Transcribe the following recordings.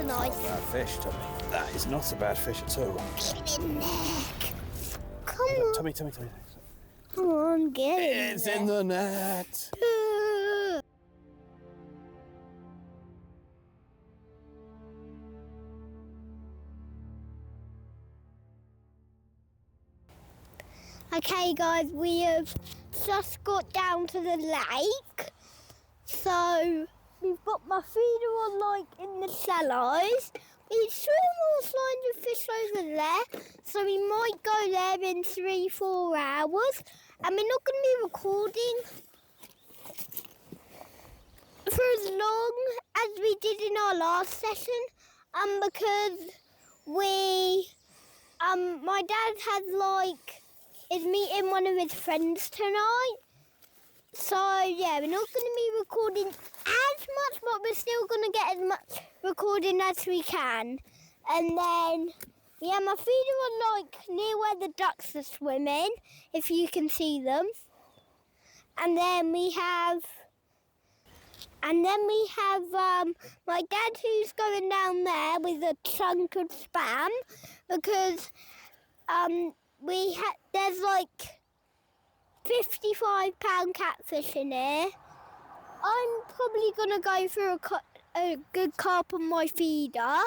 nice. Not a bad fish, Tommy. That is not a bad fish at all. Get in there. Come on. Tommy. Come on, get in It's there. in the net. Okay guys, we have just got down to the lake. So we've got my feeder on like in the shallows. We've seen all kinds of fish over there. So we might go there in 3-4 hours. And we're not going to be recording for as long as we did in our last session. Because my dad is meeting one of his friends tonight. So yeah, we're not going to be recording as much, but we're still going to get as much recording as we can. And then, yeah, my feeder are near where the ducks are swimming, if you can see them. And then we have my dad who's going down there with a chunk of spam because there's 55-pound catfish in here. I'm probably going to go for a good carp on my feeder.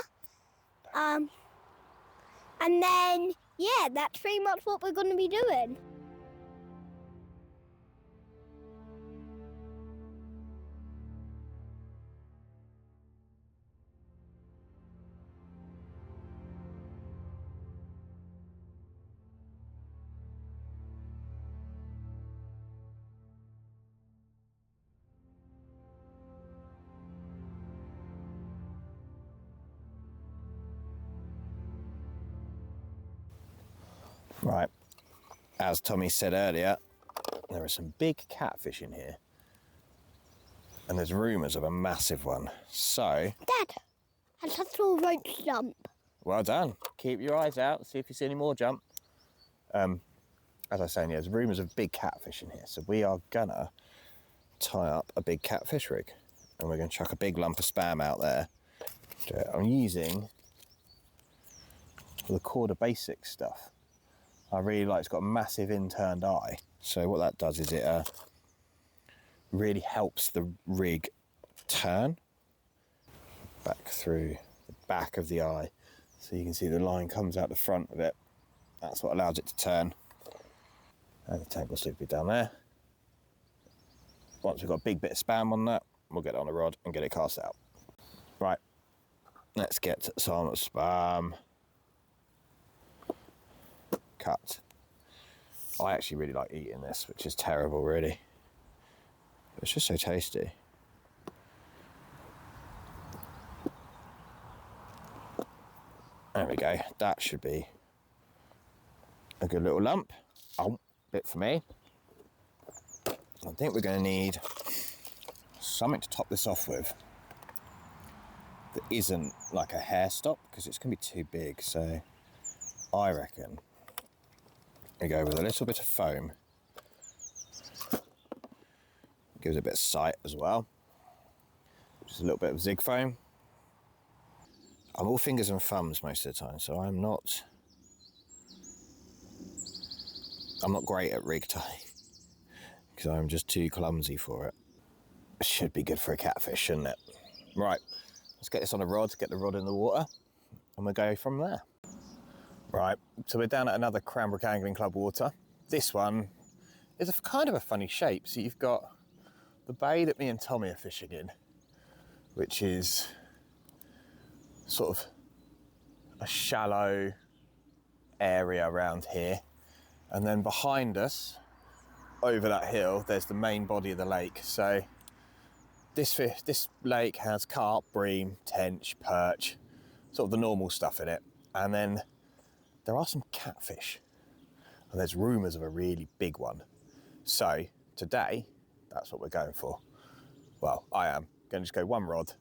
And then, yeah, that's pretty much what we're going to be doing. Right, as Tommy said earlier, there are some big catfish in here. And there's rumours of a massive one. So... Dad, I just saw a roach jump. Well done. Keep your eyes out, see if you see any more jump. As I was saying, there's rumours of big catfish in here. So we are gonna tie up a big catfish rig. And we're gonna chuck a big lump of spam out there. I'm using the Corda Basics stuff. I really like, it's got a massive inturned eye. So what that does is it really helps the rig turn back through the back of the eye. So you can see the line comes out the front of it. That's what allows it to turn. And the tangle loop will be down there. Once we've got a big bit of spam on that, we'll get it on a rod and get it cast out. Right, let's get some spam cut. I actually really like eating this, which is terrible really. It's just so tasty. There we go, that should be a good little lump. Oh, bit for me. I think we're going to need something to top this off with that isn't like a hair stop, because it's going to be too big. So I reckon we go with a little bit of foam. Gives it a bit of sight as well. Just a little bit of zig foam. I'm all fingers and thumbs most of the time, so I'm not great at rig tying because I'm just too clumsy for it. It should be good for a catfish, shouldn't it? Right, let's get this on a rod, get the rod in the water, and we'll go from there. Right, so we're down at another Cranbrook Angling Club water. This one is a kind of a funny shape. So you've got the bay that me and Tommy are fishing in, which is sort of a shallow area around here. And then behind us, over that hill, there's the main body of the lake. So this lake has carp, bream, tench, perch, sort of the normal stuff in it. And then there are some catfish, and there's rumours of a really big one. So today, that's what we're going for. Well, I am going to just go one rod,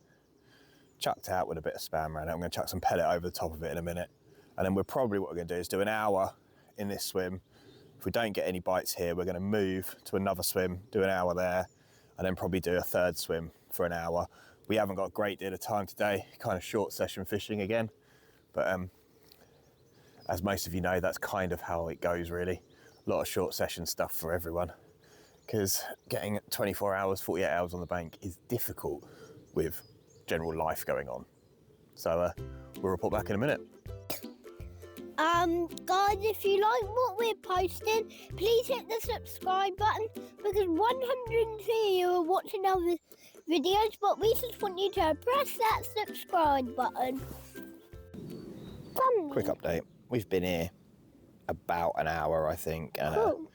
chucked out with a bit of spam around it. I'm going to chuck some pellet over the top of it in a minute. And then what we're going to do is do an hour in this swim. If we don't get any bites here, we're going to move to another swim, do an hour there, and then probably do a third swim for an hour. We haven't got a great deal of time today, kind of short session fishing again. But as most of you know, that's kind of how it goes really. A lot of short session stuff for everyone, because getting 24 hours, 48 hours on the bank is difficult with general life going on. So we'll report back in a minute. Guys, if you like what we're posting, please hit the subscribe button, because 102 of you are watching our videos, but we just want you to press that subscribe button. Quick update. We've been here about an hour, I think, and Cool.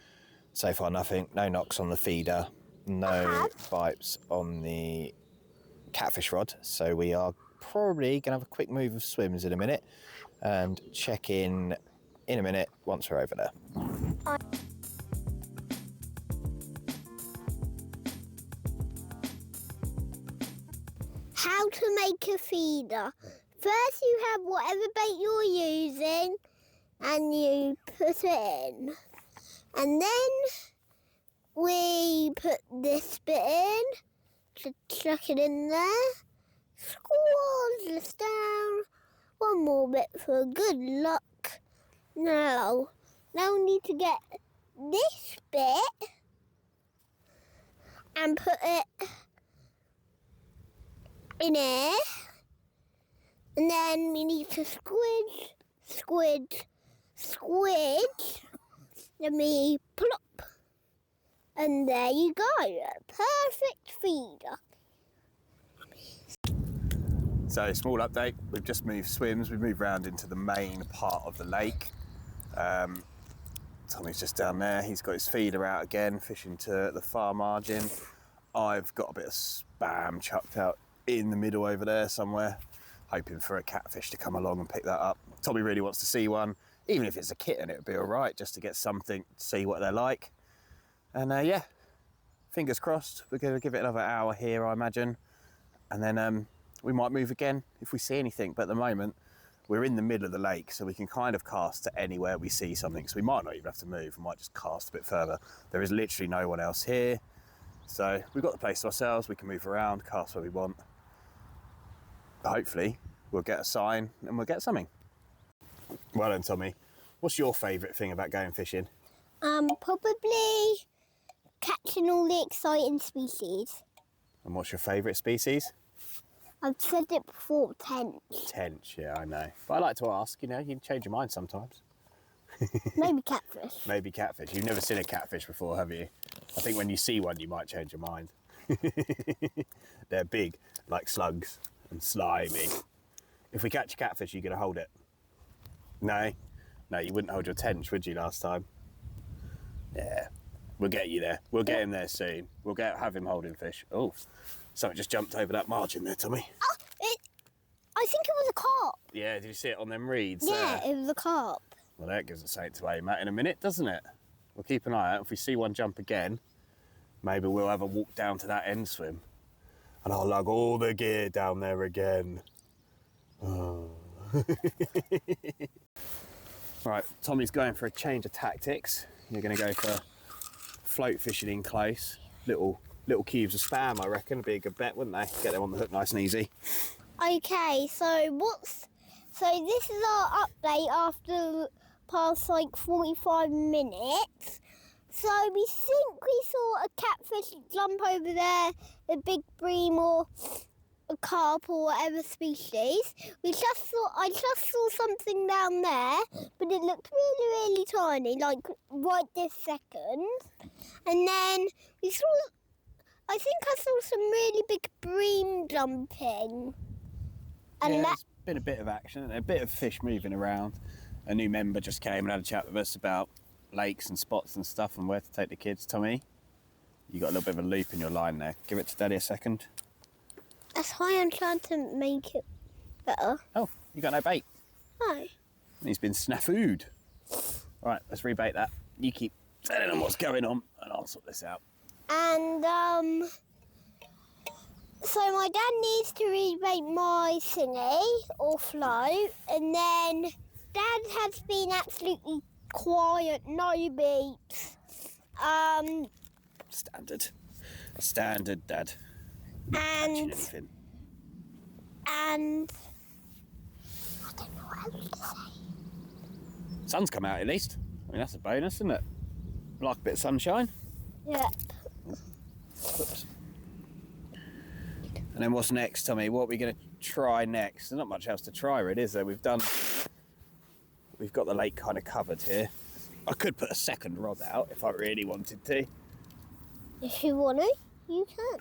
so far nothing. No knocks on the feeder, no bites on the catfish rod. So we are probably going to have a quick move of swims in a minute and check in a minute once we're over there. How to make a feeder. First you have whatever bait you're using and you put it in. And then we put this bit in, to chuck it in there, squeeze this down, one more bit for good luck. Now we need to get this bit and put it in here, and then we need to squidge, then we plop, and there you go, a perfect feeder. So, small update, we've just moved swims, we've moved round into the main part of the lake. Tommy's just down there, he's got his feeder out again, fishing to the far margin. I've got a bit of spam chucked out in the middle over there somewhere, hoping for a catfish to come along and pick that up. Tommy really wants to see one, even if it's a kitten, it would be all right, just to get something, see what they're like. And yeah, fingers crossed, we're going to give it another hour here, I imagine, and then we might move again if we see anything. But at the moment, we're in the middle of the lake, so we can kind of cast to anywhere we see something, so we might not even have to move, we might just cast a bit further. There is literally no one else here, so we've got the place to ourselves, we can move around, cast where we want. Hopefully we'll get a sign and we'll get something. Well then, Tommy, what's your favourite thing about going fishing? Probably catching all the exciting species. And what's your favourite species? I've said it before, tench. Tench, yeah, I know. But I like to ask, you know, you can change your mind sometimes. Maybe catfish. Maybe catfish. You've never seen a catfish before, have you? I think when you see one, you might change your mind. They're big, like slugs, and slimy. If we catch a catfish, you're going to hold it? No? No, you wouldn't hold your tench, would you, last time? Yeah, we'll get you there. We'll get him there soon. We'll have him holding fish. Oh, something just jumped over that margin there, Tommy. Oh, I think it was a carp. Yeah, did you see it on them reeds? Yeah, it was a carp. Well, that gives us something to aim at in a minute, doesn't it? We'll keep an eye out. If we see one jump again, maybe we'll have a walk down to that end swim. And I'll lug all the gear down there again. Oh. Right, Tommy's going for a change of tactics. You're going to go for float fishing in close. Little cubes of spam, I reckon, would be a good bet, wouldn't they? Get them on the hook nice and easy. Okay, so this is our update after past like 45 minutes. So we think we saw a catfish jump over there, a big bream or a carp or whatever species. I just saw something down there, but it looked really, really tiny, like right this second. And then I think I saw some really big bream jumping. And yeah, there's been a bit of action, a bit of fish moving around. A new member just came and had a chat with us about lakes and spots and stuff and where to take the kids. Tommy, you got a little bit of a loop in your line there. Give it to Daddy a second. That's why I'm trying to make it better. Oh, you got no bait. No. He's been snafu'd. All right, let's rebait that. You keep telling them what's going on and I'll sort this out. And so my dad needs to rebait my thingy or float, and then Dad has been absolutely quiet, no beeps. Standard, Dad. And And I don't know what else to say. Sun's come out at least. I mean, that's a bonus, isn't it? Like a bit of sunshine. Yeah. Oops. And then what's next, Tommy? What are we going to try next? There's not much else to try, really, is there? We've got the lake kind of covered here. I could put a second rod out if I really wanted to. If you want to, you can.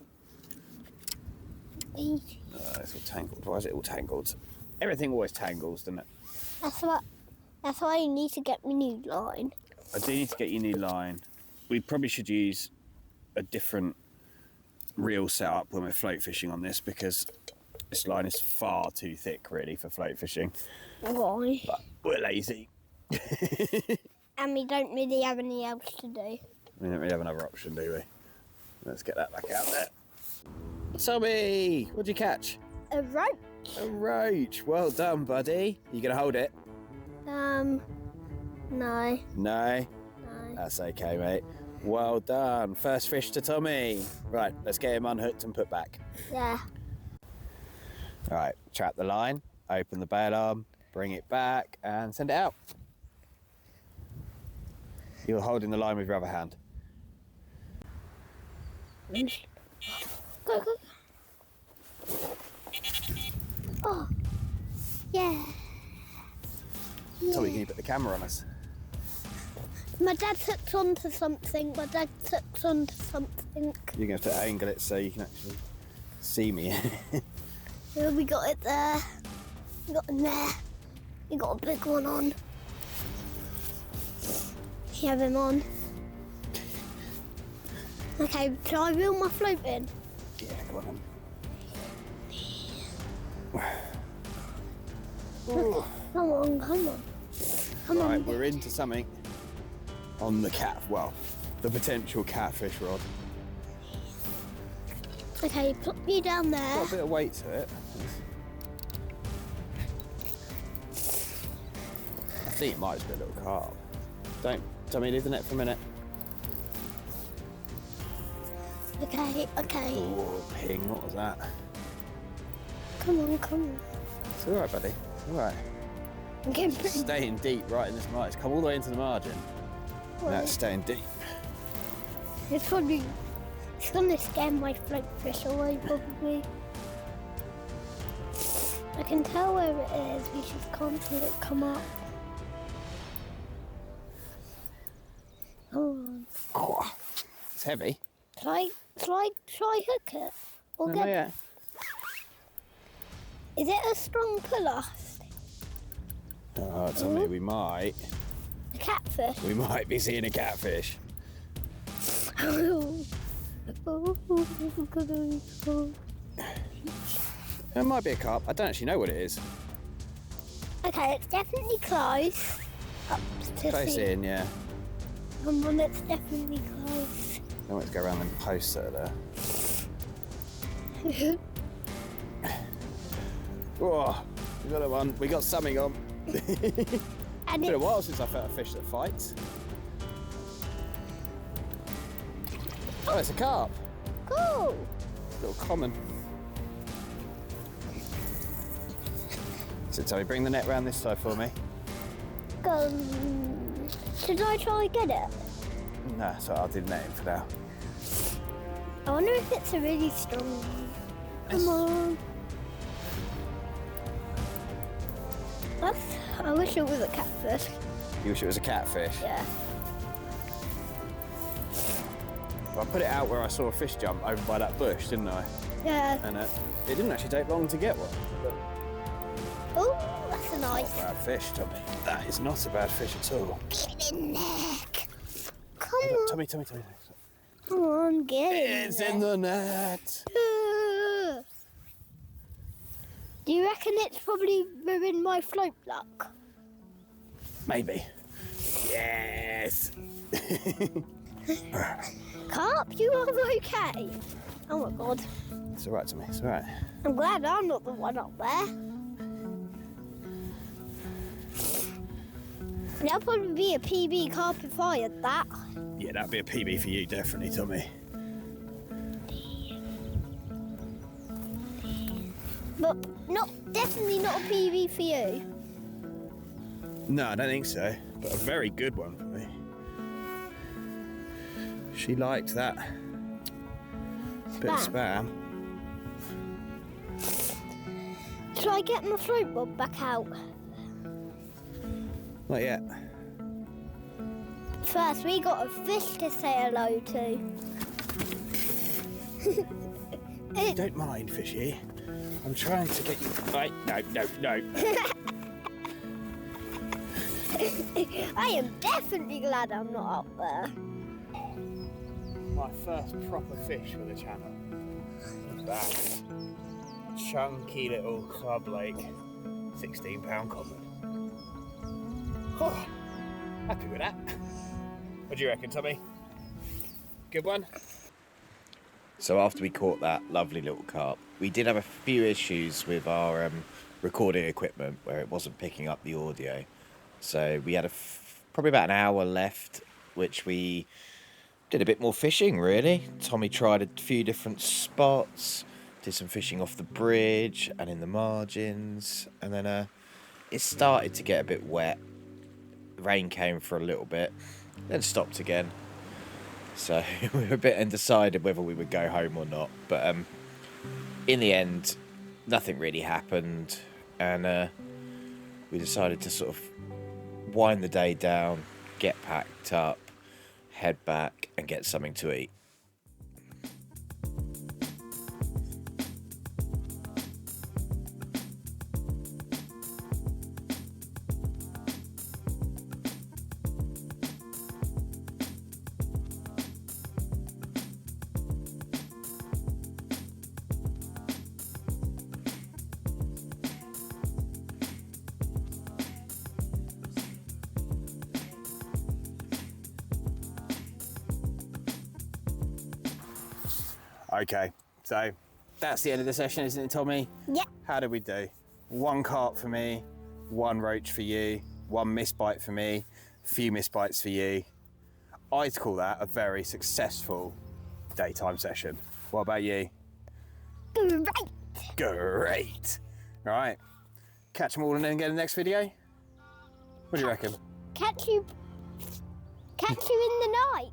Easy. It's all tangled. Why is it all tangled? Everything always tangles, doesn't it? That's why you need to get me new line. I do need to get you a new line. We probably should use a different reel setup when we're float fishing on this, because this line is far too thick, really, for float fishing. Why? But we're lazy. And we don't really have any else to do. We don't really have another option, do we? Let's get that back out there. Tommy, what'd you catch? A roach. A roach. Well done, buddy. You gonna hold it? No. No? No. That's okay, mate. Well done. First fish to Tommy. Right, let's get him unhooked and put back. Yeah. All right, trap the line, open the bail arm, bring it back, and send it out. You're holding the line with your other hand. Go. Oh. Yeah. Tommy, can you put the camera on us? My dad hooks onto something. You're going to have to angle it so you can actually see me. Yeah, we got it there. We got him there. We got a big one on. You have him on. Okay, shall I reel my float in? Yeah, go on. Come on. Come Right, on. we're into something on the the potential catfish rod. Okay, put me down there. Got a bit of weight to it. I think it might just be a little carp. Tommy, leave the net for a minute. Okay. Oh, ping, what was that? Come on. It's all right, buddy. It's all right. I'm getting pretty. Staying deep right in this margin. It's come all the way into the margin. Now it's staying deep. It's gonna scare my float fish away, probably. I can tell where it is. We just can't see it come up. Oh, it's heavy. Try hook it. Or No, yeah. Is it a strong puller? Oh, Tommy, we might A catfish? be seeing a catfish. It might be a carp. I don't actually know what it is. Okay, it's definitely close. Up to Close see. in, yeah. Come on, it's definitely close. I want to go around them posts that are there. Oh, we got one. We got something on. And It's been a while since I felt a fish that fights. Oh, it's a carp. cool. Little common. So Tommy, bring the net round this side for me. Should I try and get it? No, so I'll do the netting for now. I wonder if it's a really strong one. Come on. I wish it was a catfish. You wish it was a catfish? Yeah. Well, I put it out where I saw a fish jump over by that bush, didn't I? Yeah. And it didn't actually take long to get one. Oh, that's a nice. Not a bad fish, Tommy. That is not a bad fish at all. Get in there. Come Look, on. Tommy. Come on, get in It's there. in the net. Do you reckon it's probably ruined my float luck? Maybe. Yes. Carp, you are okay. Oh my god. It's all right, Tommy. It's all right. I'm glad I'm not the one up there. That'll probably be a PB carp if I had that. Yeah, that'd be a PB for you, definitely, Tommy. But definitely not a PB for you. No, I don't think so. But a very good one for me. She liked that bit of spam. Should I get my float bob back out? Not yet. First, we got a fish to say hello to. Don't mind, fishy. I'm trying to get you. Right, no. I am definitely glad I'm not up there. My first proper fish for the channel. That chunky little club lake, 16-pound codlet. Oh, happy with that. What do you reckon, Tommy? Good one? So after we caught that lovely little carp, we did have a few issues with our recording equipment where it wasn't picking up the audio. So we had probably about an hour left, which we did a bit more fishing, really. Tommy tried a few different spots, did some fishing off the bridge and in the margins, and then it started to get a bit wet. The rain came for a little bit, then stopped again. So we were a bit undecided whether we would go home or not. But in the end, nothing really happened, and we decided to sort of wind the day down, get packed up, head back and get something to eat. Okay, so that's the end of the session, isn't it, Tommy? Yeah. How did we do? 1 carp for me, 1 roach for you, 1 misbite for me, a few misbites for you. I'd call that a very successful daytime session. What about you? Great. All right, catch them all and then get in the next video? What do you reckon? Catch you in the night.